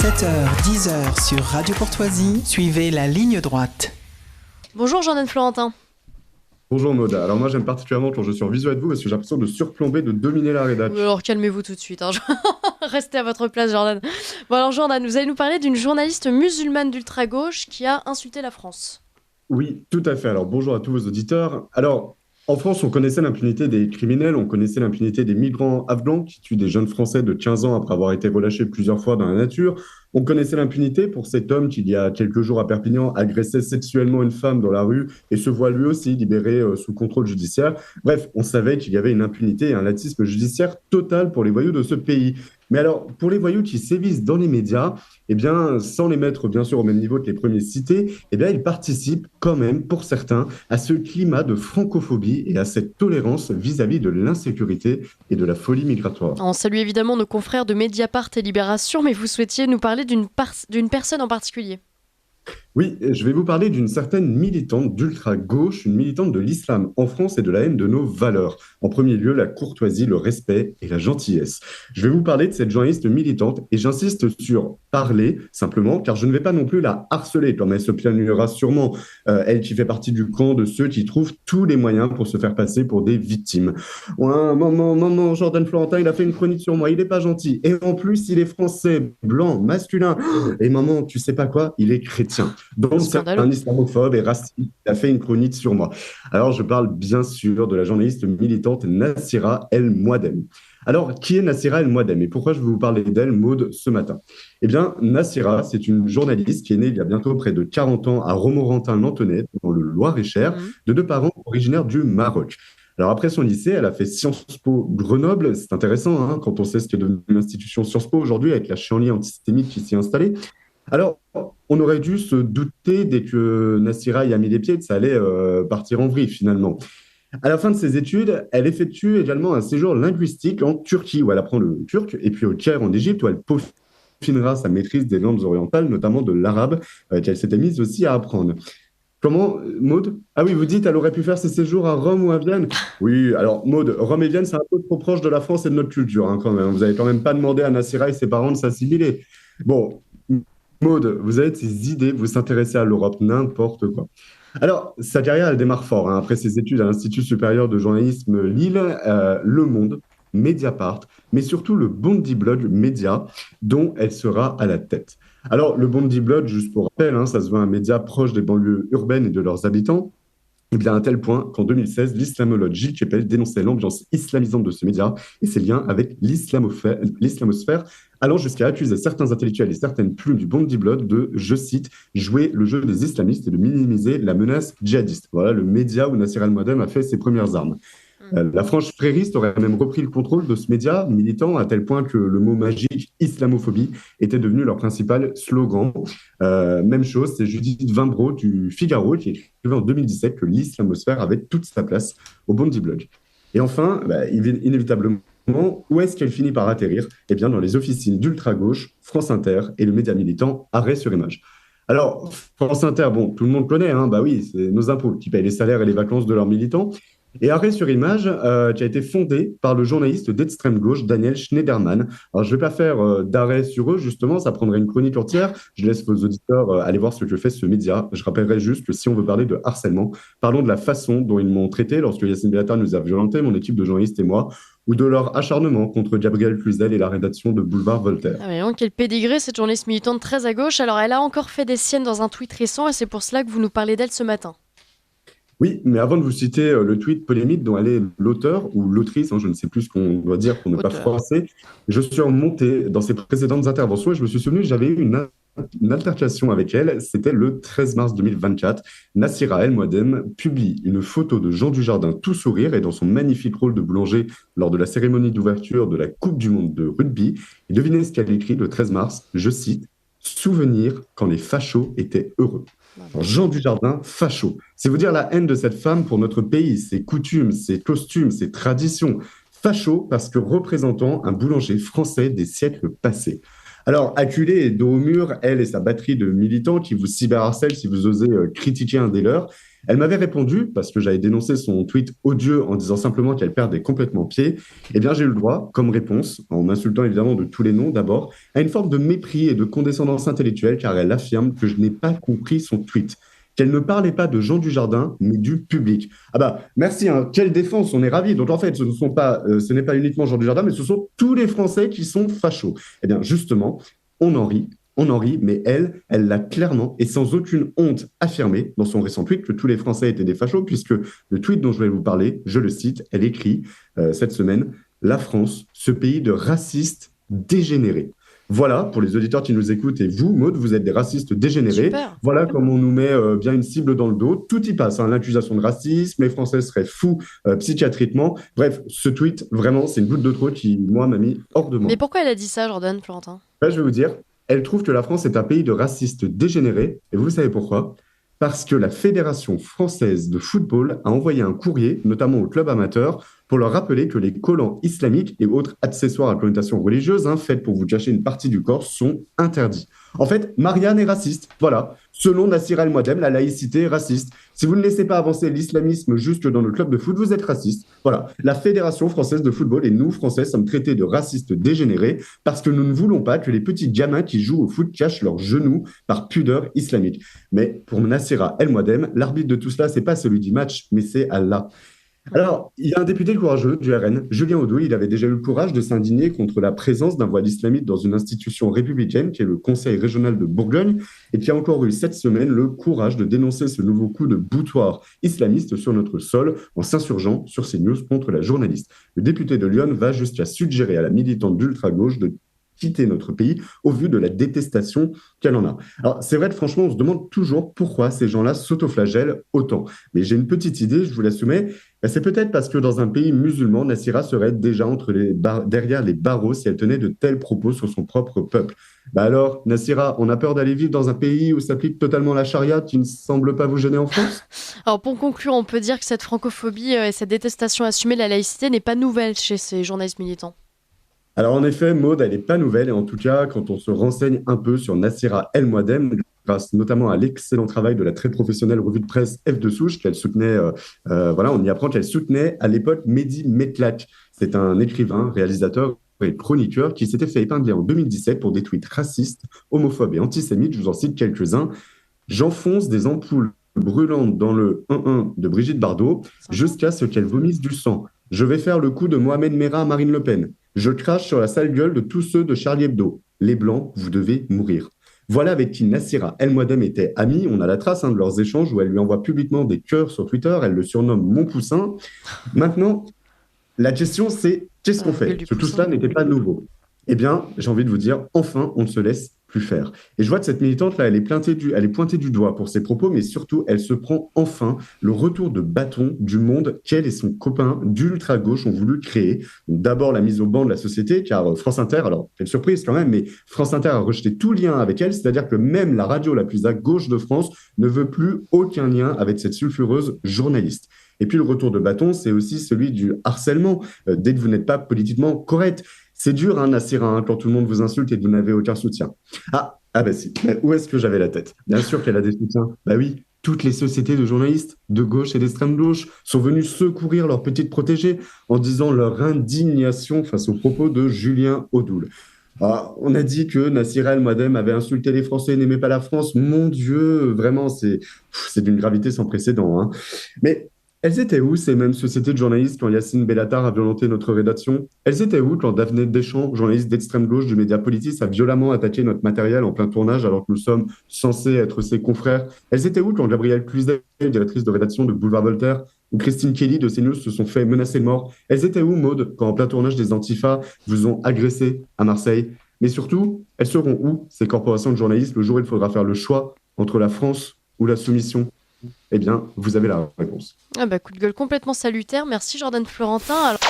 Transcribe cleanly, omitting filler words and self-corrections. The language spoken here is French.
7h-10h sur Radio Courtoisie, suivez la ligne droite. Bonjour Jordan Florentin. Bonjour Maud. Alors moi j'aime particulièrement quand je suis en visio avec vous parce que j'ai l'impression de surplomber, de dominer la rédaction. Alors calmez-vous tout de suite, Restez à votre place Jordan. Bon alors Jordan, vous allez nous parler d'une journaliste musulmane d'ultra-gauche qui a insulté la France. Oui, tout à fait. Alors bonjour à tous vos auditeurs. Alors en France on connaissait l'impunité des criminels, on connaissait l'impunité des migrants afghans qui tuent des jeunes Français de 15 ans après avoir été relâchés plusieurs fois dans la nature. On connaissait l'impunité pour cet homme qui, il y a quelques jours à Perpignan, agressait sexuellement une femme dans la rue et se voit lui aussi libéré sous contrôle judiciaire. Bref, on savait qu'il y avait une impunité et un laxisme judiciaire total pour les voyous de ce pays. Mais alors, pour les voyous qui sévissent dans les médias, eh bien, sans les mettre bien sûr au même niveau que les premiers cités, eh bien, ils participent quand même, pour certains, à ce climat de francophobie et à cette tolérance vis-à-vis de l'insécurité et de la folie migratoire. On salue évidemment nos confrères de Mediapart et Libération, mais vous souhaitiez nous parler d'une personne en particulier. Oui, je vais vous parler d'une certaine militante d'ultra-gauche, une militante de l'islam en France et de la haine de nos valeurs. En premier lieu, la courtoisie, le respect et la gentillesse. Je vais vous parler de cette journaliste militante et j'insiste sur parler simplement, car je ne vais pas non plus la harceler, comme elle se plaignera sûrement, elle qui fait partie du camp de ceux qui trouvent tous les moyens pour se faire passer pour des victimes. Ouais, maman, Jordan Florentin, il a fait une chronique sur moi, il n'est pas gentil. Et en plus, il est français, blanc, masculin. Et maman, tu sais pas quoi, il est chrétien. Donc, c'est un islamophobe et raciste qui a fait une chronique sur moi. Alors, je parle bien sûr de la journaliste militante Nassira El Mouadem. Alors, qui est Nassira El Mouadem et pourquoi je vais vous parler d'elle, Maud, ce matin? Eh bien, Nassira, c'est une journaliste qui est née il y a bientôt près de 40 ans à Romorantin-Lanthenay, dans le Loir-et-Cher, de deux parents originaires du Maroc. Alors après son lycée, elle a fait Sciences Po Grenoble. C'est intéressant quand on sait ce qu'est devenu l'institution Sciences Po aujourd'hui avec la chienlit antisémite qui s'y est installée. Alors, on aurait dû se douter dès que Nassira y a mis les pieds que ça allait partir en vrille finalement. À la fin de ses études, elle effectue également un séjour linguistique en Turquie où elle apprend le turc et puis au Caire en Égypte où elle peaufinera sa maîtrise des langues orientales, notamment de l'arabe qu'elle s'était mise aussi à apprendre. Comment, Maud? Ah oui, vous dites, elle aurait pu faire ses séjours à Rome ou à Vienne? Oui, alors Maud, Rome et Vienne, c'est un peu trop proche de la France et de notre culture quand même. Vous n'avez quand même pas demandé à Nassira et ses parents de s'assimiler. Bon, Maud, vous avez de ces idées, vous s'intéressez à l'Europe, n'importe quoi. Alors, sa carrière, elle démarre fort. Après ses études à l'Institut supérieur de journalisme Lille, Le Monde, Mediapart, mais surtout le Bondi Blog Média, dont elle sera à la tête. Alors, le Bondi Blog, juste pour rappel, ça se veut un média proche des banlieues urbaines et de leurs habitants. Et bien à tel point qu'en 2016, l'islamologue Gilles Kepel dénonçait l'ambiance islamisante de ce média et ses liens avec l'islamosphère, allant jusqu'à accuser certains intellectuels et certaines plumes du Bondi Blog de, je cite, jouer le jeu des islamistes et de minimiser la menace djihadiste. Voilà le média où Nassir El-Mouadem a fait ses premières armes. La frange frériste aurait même repris le contrôle de ce média militant à tel point que le mot magique islamophobie était devenu leur principal slogan. Même chose, c'est Judith Vimbro du Figaro qui écrivait en 2017 que l'islamosphère avait toute sa place au Bondi Blog. Et enfin, inévitablement, où est-ce qu'elle finit par atterrir? Eh bien, dans les officines d'ultra-gauche, France Inter et le média militant Arrêt sur Image. Alors, France Inter, bon, tout le monde connaît, bah oui, c'est nos impôts qui payent les salaires et les vacances de leurs militants. Et Arrêt sur Image, qui a été fondé par le journaliste d'extrême gauche Daniel Schneiderman. Alors, je ne vais pas faire d'arrêt sur eux, justement, ça prendrait une chronique entière. Je laisse vos auditeurs aller voir ce que fait ce média. Je rappellerai juste que si on veut parler de harcèlement, parlons de la façon dont ils m'ont traité lorsque Yacine Bellatar nous a violentés, mon équipe de journalistes et moi, ou de leur acharnement contre Gabriel Cluzel et la rédaction de Boulevard Voltaire. Ah mais non, quel pédigré, cette journaliste militante très à gauche. Alors, elle a encore fait des siennes dans un tweet récent et c'est pour cela que vous nous parlez d'elle ce matin. Oui, mais avant de vous citer le tweet polémique dont elle est l'auteur ou l'autrice, je ne sais plus ce qu'on doit dire pour ne pas froisser, je suis remonté dans ses précédentes interventions et je me suis souvenu que j'avais eu une altercation avec elle. C'était le 13 mars 2024. Nassira El Mouadem publie une photo de Jean Dujardin tout sourire et dans son magnifique rôle de boulanger lors de la cérémonie d'ouverture de la Coupe du Monde de rugby. Et devinez ce qu'elle écrit le 13 mars, je cite, « Souvenir quand les fachos étaient heureux ». Jean Dujardin, facho. C'est vous dire la haine de cette femme pour notre pays, ses coutumes, ses costumes, ses traditions. Facho parce que représentant un boulanger français des siècles passés. Alors, acculée et dos au mur, elle et sa batterie de militants qui vous cyberharcèlent si vous osez critiquer un des leurs. Elle m'avait répondu, parce que j'avais dénoncé son tweet odieux en disant simplement qu'elle perdait complètement pied. Eh bien, j'ai eu le droit, comme réponse, en m'insultant évidemment de tous les noms d'abord, à une forme de mépris et de condescendance intellectuelle, car elle affirme que je n'ai pas compris son tweet. Qu'elle ne parlait pas de Jean Dujardin, mais du public. Ah bah, merci, hein, quelle défense, on est ravis. Donc en fait, ce n'est pas uniquement Jean Dujardin, mais ce sont tous les Français qui sont fachos. Eh bien, justement, on en rit, on en rit, mais elle l'a clairement et sans aucune honte affirmé dans son récent tweet que tous les Français étaient des fachos, puisque le tweet dont je vais vous parler, je le cite, elle écrit cette semaine, La France, ce pays de racistes dégénérés. Voilà, pour les auditeurs qui nous écoutent, et vous, Maud, vous êtes des racistes dégénérés. Super. Voilà comme on nous met bien une cible dans le dos. Tout y passe, hein, l'accusation de racisme, les Français seraient fous psychiatriquement. Bref, ce tweet, vraiment, c'est une goutte de trop qui, moi, m'a mis hors de moi. Mais pourquoi elle a dit ça, Jordan, Florentin? Là, je vais vous dire, elle trouve que la France est un pays de racistes dégénérés. Et vous savez pourquoi? Parce que la Fédération française de football a envoyé un courrier, notamment aux clubs amateurs, pour leur rappeler que les collants islamiques et autres accessoires à connotation religieuse, hein, faits pour vous cacher une partie du corps, sont interdits. En fait, Marianne est raciste. Voilà. Selon Nassir El-Mouadem, la laïcité est raciste. Si vous ne laissez pas avancer l'islamisme jusque dans le club de foot, vous êtes raciste. Voilà. La Fédération française de football et nous, Français, sommes traités de racistes dégénérés parce que nous ne voulons pas que les petits gamins qui jouent au foot cachent leurs genoux par pudeur islamique. Mais pour Nassira El-Mouadem, l'arbitre de tout cela, c'est pas celui du match, mais c'est Allah. Alors, il y a un député courageux du RN, Julien Audoux, il avait déjà eu le courage de s'indigner contre la présence d'un voile islamiste dans une institution républicaine, qui est le Conseil régional de Bourgogne, et qui a encore eu cette semaine le courage de dénoncer ce nouveau coup de boutoir islamiste sur notre sol en s'insurgeant sur CNews contre la journaliste. Le député de Lyon va jusqu'à suggérer à la militante d'ultra-gauche de quitter notre pays au vu de la détestation qu'elle en a. Alors, c'est vrai que franchement, on se demande toujours pourquoi ces gens-là s'autoflagellent autant. Mais j'ai une petite idée, je vous la soumets. C'est peut-être parce que dans un pays musulman, Nassira serait déjà derrière les barreaux si elle tenait de tels propos sur son propre peuple. Bah alors, Nassira, on a peur d'aller vivre dans un pays où s'applique totalement la charia qui ne semble pas vous gêner en France? Alors pour conclure, on peut dire que cette francophobie et cette détestation assumée de la laïcité n'est pas nouvelle chez ces journalistes militants. Alors en effet, Maud, elle n'est pas nouvelle, et en tout cas, quand on se renseigne un peu sur Nassira El-Mouadem, grâce notamment à l'excellent travail de la très professionnelle revue de presse F de Souche, qu'elle soutenait, voilà, on y apprend qu'elle soutenait à l'époque Mehdi Metlak. C'est un écrivain, réalisateur et chroniqueur qui s'était fait épingler en 2017 pour des tweets racistes, homophobes et antisémites. Je vous en cite quelques-uns. J'enfonce des ampoules brûlantes dans le 1-1 de Brigitte Bardot jusqu'à ce qu'elle vomisse du sang. Je vais faire le coup de Mohamed Merah à Marine Le Pen. Je crache sur la sale gueule de tous ceux de Charlie Hebdo. Les Blancs, vous devez mourir. Voilà avec qui Nassira El-Mouadem était amie. On a la trace de leurs échanges où elle lui envoie publiquement des cœurs sur Twitter. Elle le surnomme Mon Poussin. Maintenant, la question, c'est qu'est-ce qu'on fait? Parce que tout cela n'était pas nouveau. Eh bien, j'ai envie de vous dire, enfin, on ne se laisse plus faire. Et je vois que cette militante-là, elle est pointée du doigt pour ses propos, mais surtout, elle se prend enfin le retour de bâton du monde qu'elle et son copain d'ultra-gauche ont voulu créer. Donc, d'abord, la mise au banc de la société, car France Inter, alors, quelle surprise quand même, mais France Inter a rejeté tout lien avec elle, c'est-à-dire que même la radio la plus à gauche de France ne veut plus aucun lien avec cette sulfureuse journaliste. Et puis le retour de bâton, c'est aussi celui du harcèlement, dès que vous n'êtes pas politiquement correct. C'est dur, hein, Nassira, hein, quand tout le monde vous insulte et que vous n'avez aucun soutien. Ah bah si, mais où est-ce que j'avais la tête? Bien sûr qu'elle a des soutiens. Bah oui, toutes les sociétés de journalistes, de gauche et d'extrême gauche, sont venues secourir leurs petites protégées en disant leur indignation face aux propos de Julien Audoul. On a dit que Nassira El-Mouadem avait insulté les Français et n'aimait pas la France. Mon Dieu, vraiment, c'est d'une gravité sans précédent, hein. Mais elles étaient où, ces mêmes sociétés de journalistes, quand Yacine Bellatar a violenté notre rédaction? Elles étaient où quand Daphné Deschamps, journaliste d'extrême gauche du Mediapolitis, a violemment attaqué notre matériel en plein tournage alors que nous sommes censés être ses confrères? Elles étaient où quand Gabrielle Cluzel, directrice de rédaction de Boulevard Voltaire, ou Christine Kelly de CNews se sont fait menacer de mort? Elles étaient où, Maud, quand en plein tournage des Antifa vous ont agressé à Marseille? Mais surtout, elles seront où, ces corporations de journalistes, le jour où il faudra faire le choix entre la France ou la soumission? Eh bien, vous avez la réponse. Ah bah, coup de gueule complètement salutaire. Merci Jordan Florentin. Alors...